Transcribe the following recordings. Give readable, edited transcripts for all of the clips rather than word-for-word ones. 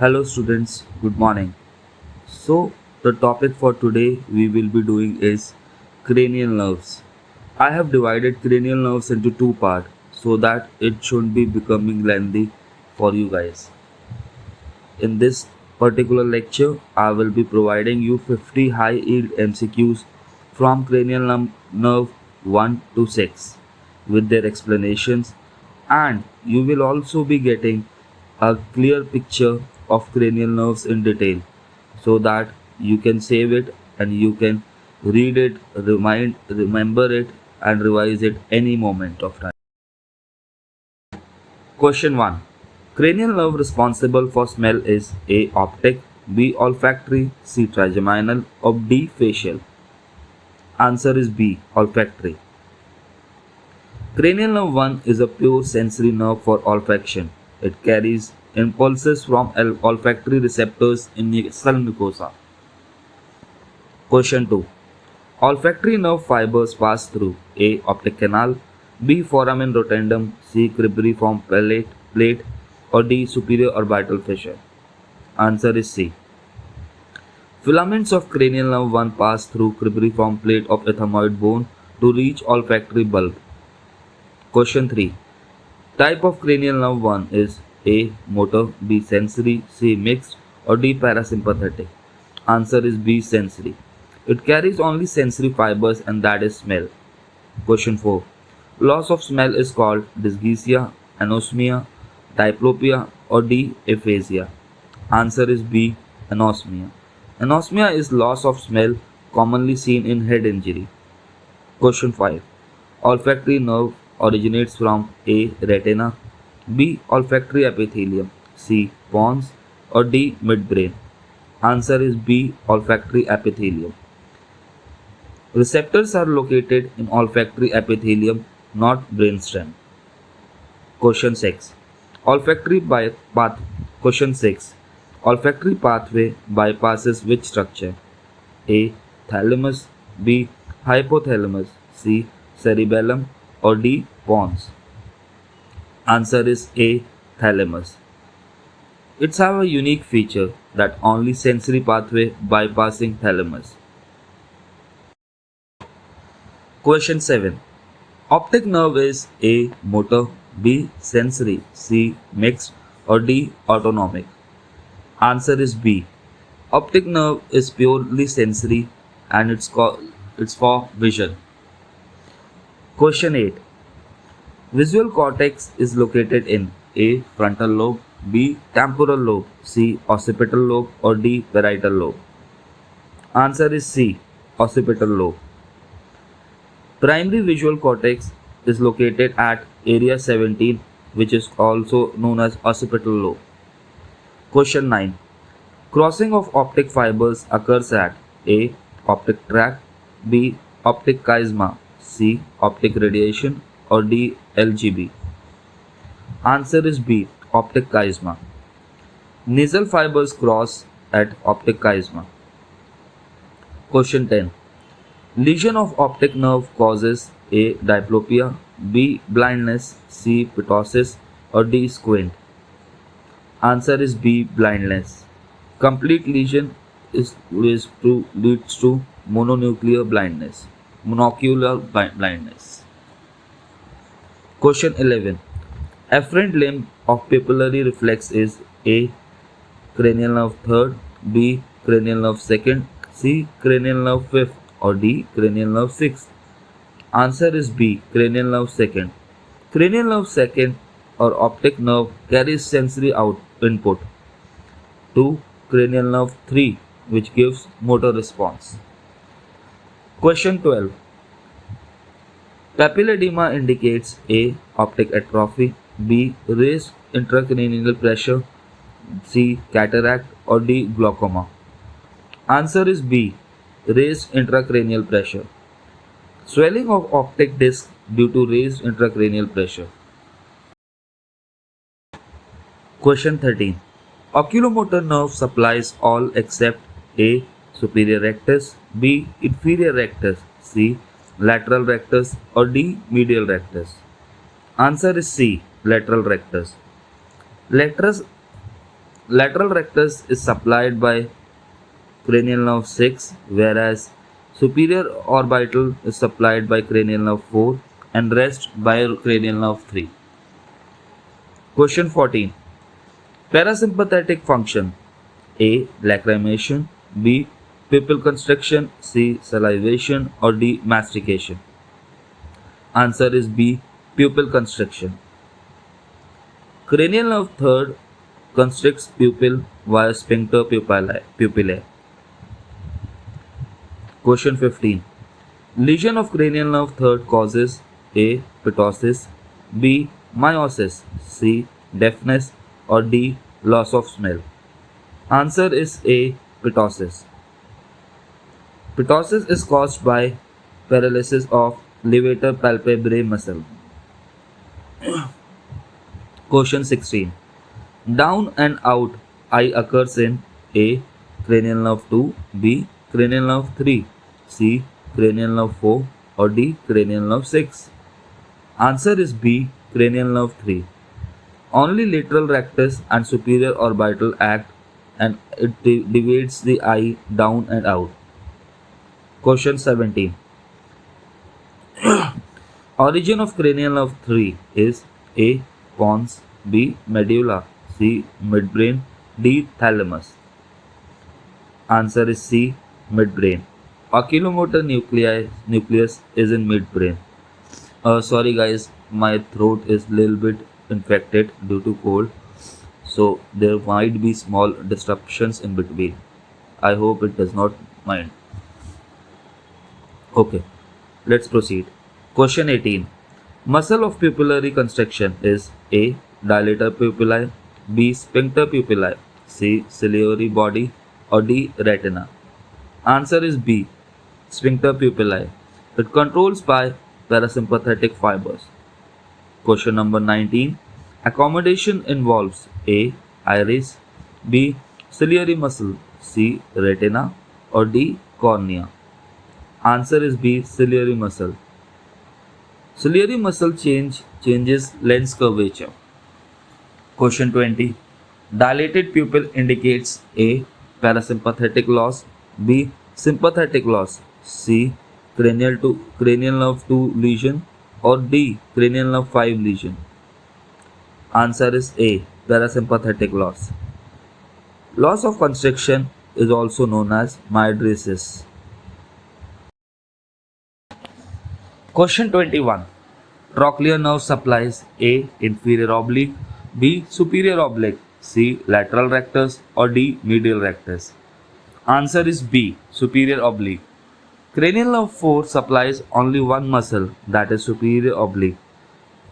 Hello students, good morning. So the topic for today we will be doing is cranial nerves. I have divided cranial nerves into two parts so that it shouldn't be becoming lengthy for you guys. In this particular lecture, I will be providing you 50 high yield MCQs from nerve 1 to 6 with their explanations, and you will also be getting a clear picture of cranial nerves in detail so that you can save it and you can read it, remember it, and revise it any moment of time. Question 1. Cranial nerve responsible for smell is A. Optic, B. Olfactory, C. Trigeminal, or D. Facial. Answer is B. Olfactory. Cranial nerve 1 is a pure sensory nerve for olfaction. It carries impulses from olfactory receptors in nasal mucosa. Question 2. Olfactory nerve fibers pass through A. Optic canal, B. Foramen rotundum, C. cribriform plate, or D. Superior orbital fissure. Answer is C. Filaments of cranial nerve 1 pass through cribriform plate of ethmoid bone to reach olfactory bulb. Question 3. Type of cranial nerve 1 is A. Motor, B. Sensory, C. Mixed, or D. Parasympathetic. Answer is B. Sensory. It carries only sensory fibers and that is smell. Question 4. Loss of smell is called dysgeusia, anosmia, diplopia, or D. Aphasia. Answer is B. Anosmia. Anosmia is loss of smell commonly seen in head injury. Question 5. Olfactory nerve originates from A. Retina, B. Olfactory epithelium, C. Pons, or D. Midbrain. Answer is B. Olfactory epithelium. Receptors are located in olfactory epithelium, not brainstem. Question 6. Olfactory path. Question 6. Olfactory pathway bypasses which structure? A. Thalamus, B. Hypothalamus, C. Cerebellum, or D. Pons. Answer is A. Thalamus. It's have a unique feature that only sensory pathway bypassing thalamus. Question 7. Optic nerve is A. Motor, B. Sensory, C. Mixed, or D. Autonomic. Answer is B. Optic nerve is purely sensory and it's for vision. Question 8. Visual cortex is located in A. Frontal lobe, B. Temporal lobe, C. Occipital lobe, or D. Parietal lobe. Answer is C. Occipital lobe. Primary visual cortex is located at area 17, which is also known as occipital lobe. Question 9. Crossing of optic fibers occurs at A. Optic tract, B. Optic chiasma, C. Optic radiation, or D. LGB. Answer is B. Optic chiasma. Nasal fibers cross at optic chiasma. Question 10. Lesion of optic nerve causes A. Diplopia, B. Blindness, C. Ptosis, or D. Squint. Answer is B. Blindness. Complete lesion leads to mononuclear blindness. Monocular blindness. Question 11. Afferent limb of pupillary reflex is A. Cranial nerve 3rd, B. Cranial nerve 2nd, C. Cranial nerve 5th, or D. Cranial nerve 6th. Answer is B. Cranial nerve 2nd. Cranial nerve 2nd or optic nerve carries sensory input to cranial nerve 3, which gives motor response. Question 12. Papilledema indicates A. Optic atrophy, B. Raised intracranial pressure, C. Cataract, or D. Glaucoma. Answer is B. Raised intracranial pressure. Swelling of optic disc due to raised intracranial pressure. Question 13. Oculomotor nerve supplies all except A. Superior rectus, B. Inferior rectus, C. Lateral rectus, or D. Medial rectus. Answer is C. Lateral rectus. Lateral Lateral rectus is supplied by cranial nerve 6, whereas superior orbital is supplied by cranial nerve 4 and rest by cranial nerve 3. Question 14. Parasympathetic function: A. Lacrimation, B. Pupil constriction, C. Salivation, or D. Mastication. Answer is B. Pupil constriction. Cranial nerve third constricts pupil via sphincter pupillae. Question 15. Lesion of cranial nerve third causes A. Ptosis, B. Meiosis, C. Deafness, or D. Loss of smell. Answer is A. Ptosis. Ptosis is caused by paralysis of levator palpebrae muscle. Question 16. Down and out eye occurs in A. Cranial nerve 2, B. Cranial nerve 3, C. Cranial nerve 4, or D. Cranial nerve 6. Answer is B. Cranial nerve 3. Only lateral rectus and superior orbital act and it divides the eye down and out. Question 17. Origin of cranial nerve 3 is A. Pons, B. Medulla, C. Midbrain, D. Thalamus. Answer is C. Midbrain. Oculomotor nucleus is in midbrain. Sorry guys, my throat is little bit infected due to cold, so there might be small disruptions in between. I hope it does not mind. Okay, let's proceed. Question 18. Muscle of pupillary constriction is A. Dilator pupillae, B. Sphincter pupillae, C. Ciliary body, or D. Retina. Answer is B. Sphincter pupillae. It controls by parasympathetic fibers. Question number 19. Accommodation involves A. Iris, B. Ciliary muscle, C. Retina, or D. Cornea. Answer is B. Ciliary muscle. Ciliary muscle changes lens curvature. Question 20. Dilated pupil indicates A. Parasympathetic loss, B. Sympathetic loss, C. Cranial nerve 2 lesion, or D. Cranial nerve 5 lesion. Answer is A. Parasympathetic loss. Loss of constriction is also known as mydriasis. Question 21. Trochlear nerve supplies A. Inferior oblique, B. Superior oblique, C. Lateral rectus, or D. Medial rectus. Answer is B. Superior oblique. Cranial nerve 4 supplies only one muscle, that is superior oblique.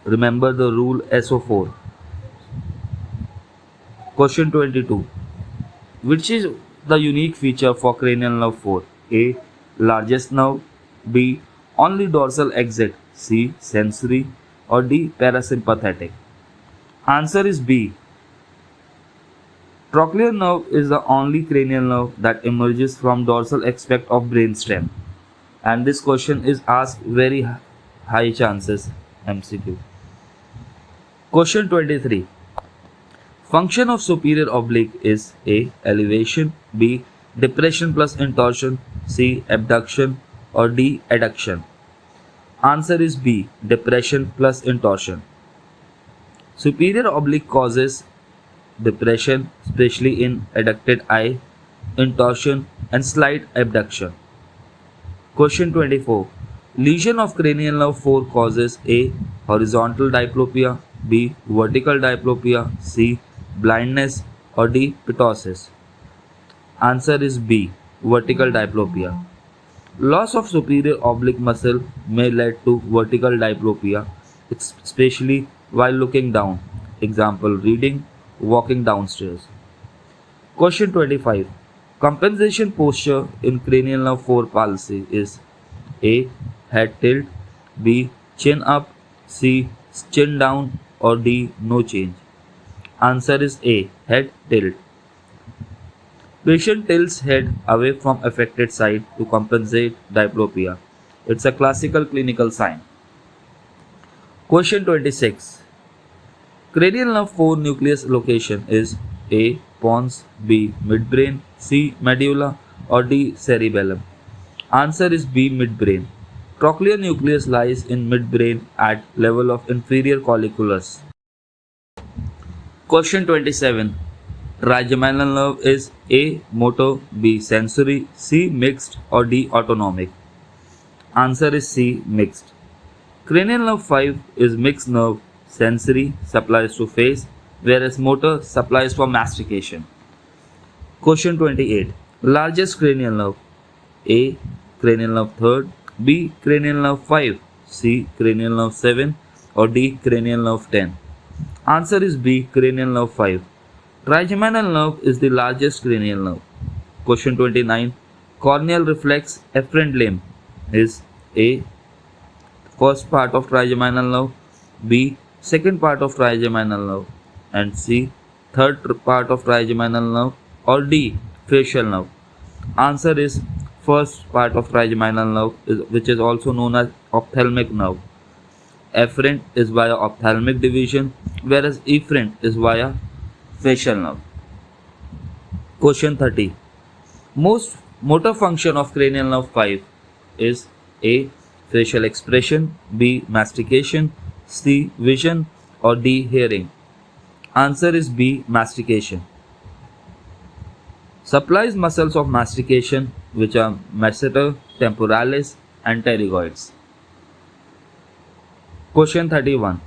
Remember the rule SO4. Question 22. Which is the unique feature for cranial nerve 4? A. Largest nerve, B. Only dorsal exit, C. Sensory, or D. Parasympathetic. Answer is B. Trochlear nerve is the only cranial nerve that emerges from dorsal aspect of brainstem. And this question is asked very high chances MCQ. Question 23. Function of superior oblique is A. Elevation, B. Depression plus intorsion, C. Abduction, or D. Adduction. Answer is B. Depression plus intorsion. Superior oblique causes depression, especially in adducted eye, intorsion, and slight abduction. Question 24. Lesion of cranial nerve 4 causes A. Horizontal diplopia, B. Vertical diplopia, C. Blindness, or D. Ptosis. Answer is B. Vertical diplopia. Loss of superior oblique muscle may lead to vertical diplopia, especially while looking down. Example, reading, walking downstairs. Question 25. Compensation posture in cranial nerve 4 palsy is A. Head tilt, B. Chin up, C. Chin down, or D. No change. Answer is A. Head tilt. Patient tilts head away from affected side to compensate diplopia. It's a classical clinical sign. Question 26. Cranial nerve 4 nucleus location is A. Pons, B. Midbrain, C. Medulla, or D. Cerebellum? Answer is B. Midbrain. Trochlear nucleus lies in midbrain at level of inferior colliculus. Question 27. Trigeminal nerve is A. Motor, B. Sensory, C. Mixed, or D. Autonomic? Answer is C. Mixed. Cranial nerve 5 is mixed nerve. Sensory supplies to face, whereas motor supplies for mastication. Question 28. Largest cranial nerve. A. Cranial nerve 3rd, B. Cranial nerve 5, C. Cranial nerve 7, or D. Cranial nerve 10? Answer is B. Cranial nerve 5. Trigeminal nerve is the largest cranial nerve. Question 29. Corneal reflex efferent limb is A. First part of trigeminal nerve, B. Second part of trigeminal nerve, and C. Third part of trigeminal nerve, or D. Facial nerve? Answer is first part of trigeminal nerve, which is also known as ophthalmic nerve. Efferent is via ophthalmic division, whereas efferent is via facial nerve. Question 30. Most motor function of cranial nerve 5 is A. Facial expression, B. Mastication, C. Vision, or D. Hearing? Answer is B. Mastication. Supplies muscles of mastication, which are masseter, temporalis, and pterygoids. Question 31.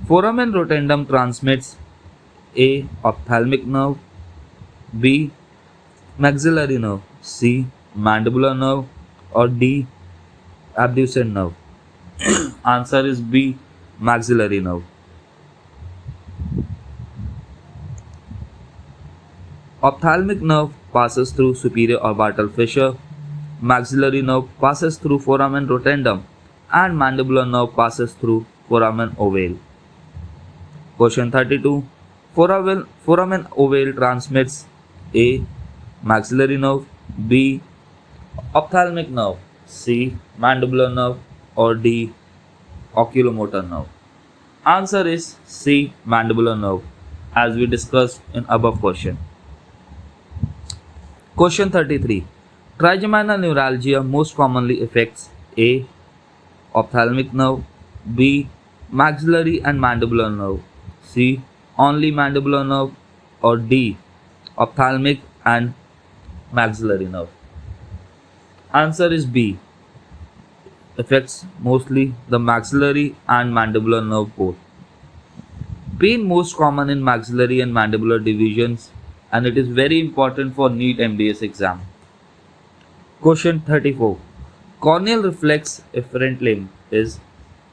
Foramen rotundum transmits A. Ophthalmic nerve, B. Maxillary nerve, C. Mandibular nerve, or D. Abducent nerve? Answer is B. Maxillary nerve. Ophthalmic nerve passes through superior orbital fissure, maxillary nerve passes through foramen rotundum, and mandibular nerve passes through foramen ovale. Question 32. Foramen ovale transmits A. Maxillary nerve, B. Ophthalmic nerve, C. Mandibular nerve, or D. Oculomotor nerve? Answer is C. Mandibular nerve, as we discussed in above question. Question 33. Trigeminal neuralgia most commonly affects A. Ophthalmic nerve, B. Maxillary and mandibular nerve, C. Only mandibular nerve, or D. Ophthalmic and maxillary nerve? Answer is B. Affects mostly the maxillary and mandibular nerve both. Pain most common in maxillary and mandibular divisions, and it is very important for NEET MDS exam. Question 34. Corneal reflex efferent limb is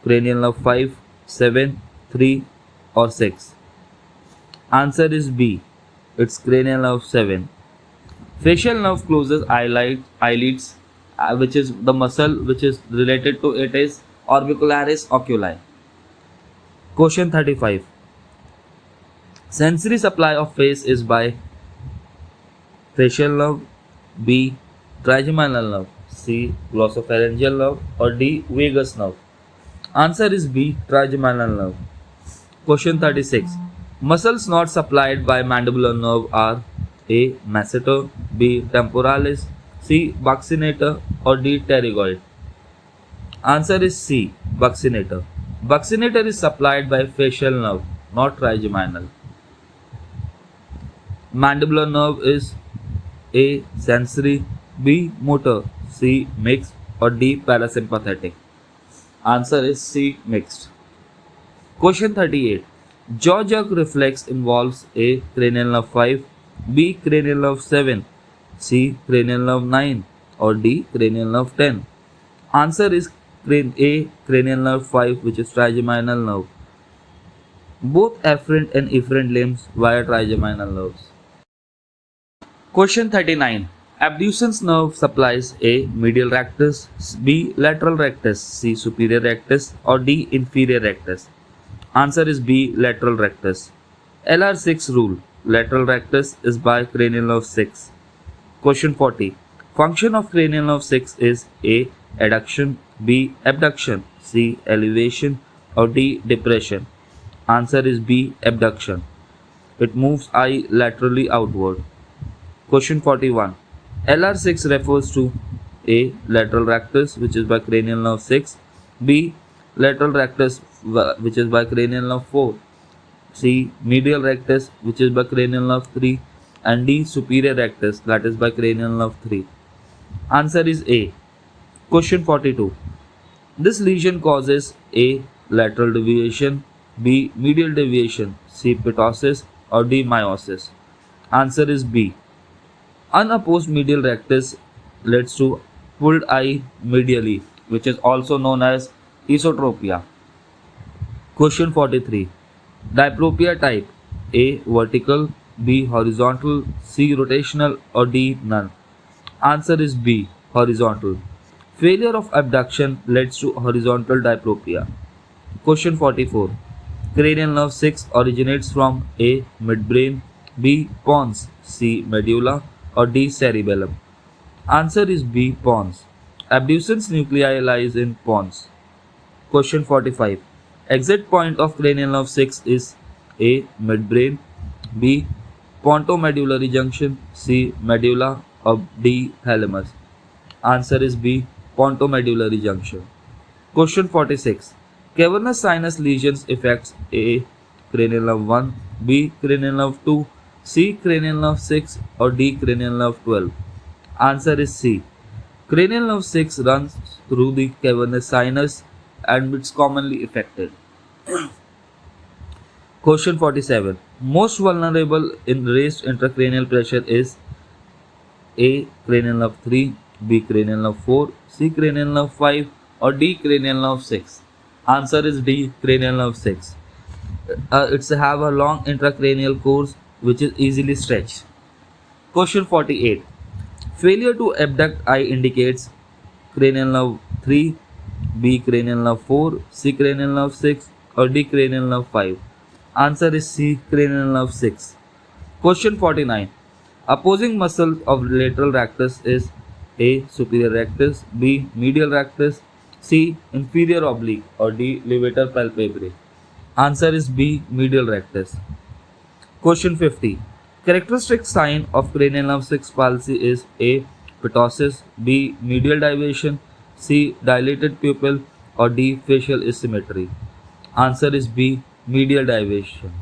cranial nerve 5, 7, 3, or 6? Answer is B. It's cranial nerve 7. Facial nerve closes eyelids, which is the muscle which is related to it is orbicularis oculi. Question 35. Sensory supply of face is by facial nerve, B. Trigeminal nerve, C. Glossopharyngeal nerve, or D. Vagus nerve? Answer is B. Trigeminal nerve. Question 36. Muscles not supplied by mandibular nerve are A. Masseter, B. Temporalis, C. Buccinator, or D. Pterygoid? Answer is C. Buccinator. Buccinator is supplied by facial nerve, not trigeminal. Mandibular nerve is A. Sensory, B. Motor, C. Mixed, or D. Parasympathetic? Answer is C. Mixed. Question 38. Jaw jerk reflex involves A. Cranial nerve 5, B. Cranial nerve 7, C. Cranial nerve 9, or D. Cranial nerve 10? Answer is A. Cranial nerve 5, which is trigeminal nerve. Both afferent and efferent limbs via trigeminal nerves. Question 39. Abducens nerve supplies A. Medial rectus, B. Lateral rectus, C. Superior rectus, or D. Inferior rectus? Answer is B. Lateral rectus. LR6 rule. Lateral rectus is by cranial nerve 6. Question 40. Function of cranial nerve 6 is A. Adduction, B. Abduction, C. Elevation, or D. Depression? Answer is B. Abduction. It moves eye laterally outward. Question 41. LR6 refers to A. Lateral rectus, which is by cranial nerve 6. B. Lateral rectus, which is by cranial nerve 4. C. Medial rectus, which is by cranial nerve 3. And D. Superior rectus, that is by cranial nerve 3. Answer is A. Question 42. This lesion causes A. Lateral deviation, B. Medial deviation, C. Ptosis, or D. Meiosis. Answer is B. Unopposed medial rectus leads to pulled eye medially, which is also known as esotropia. Question 43. Diplopia type A. Vertical, B. Horizontal, C. Rotational, or D. None. Answer is B. Horizontal. Failure of abduction leads to horizontal diplopia. Question 44. Cranial nerve 6 originates from A. Midbrain, B. Pons, C. Medulla, or D. Cerebellum. Answer is B. Pons. Abducens nuclei lies in pons. Question 45. Exit point of cranial nerve 6 is A. Midbrain, B. Pontomedullary junction, C. Medulla, or D. Thalamus. Answer is B. Pontomedullary junction. Question 46. Cavernous sinus lesions affects A. Cranial nerve 1, B. Cranial nerve 2, C. Cranial nerve 6, or D. Cranial nerve 12. Answer is C. Cranial nerve 6 runs through the cavernous sinus and it's commonly affected. Question 47. Most vulnerable in raised intracranial pressure is A. Cranial nerve 3, B. Cranial nerve 4, C. Cranial nerve 5, or D. Cranial nerve 6. Answer is D. Cranial nerve 6. It's have a long intracranial course which is easily stretched. Question 48. Failure to abduct eye indicates cranial nerve 3, B. Cranial nerve 4, C. Cranial nerve 6, or D. Cranial nerve 5. Answer is C. Cranial nerve 6. Question 49. Opposing muscle of lateral rectus is A. Superior rectus, B. Medial rectus, C. Inferior oblique, or D. Levator palpebrae. Answer is B. Medial rectus. Question 50. Characteristic sign of cranial nerve 6 palsy is A. Ptosis, B. Medial divation, C. Dilated pupil, or D. Facial asymmetry. Answer is B. Medial divation.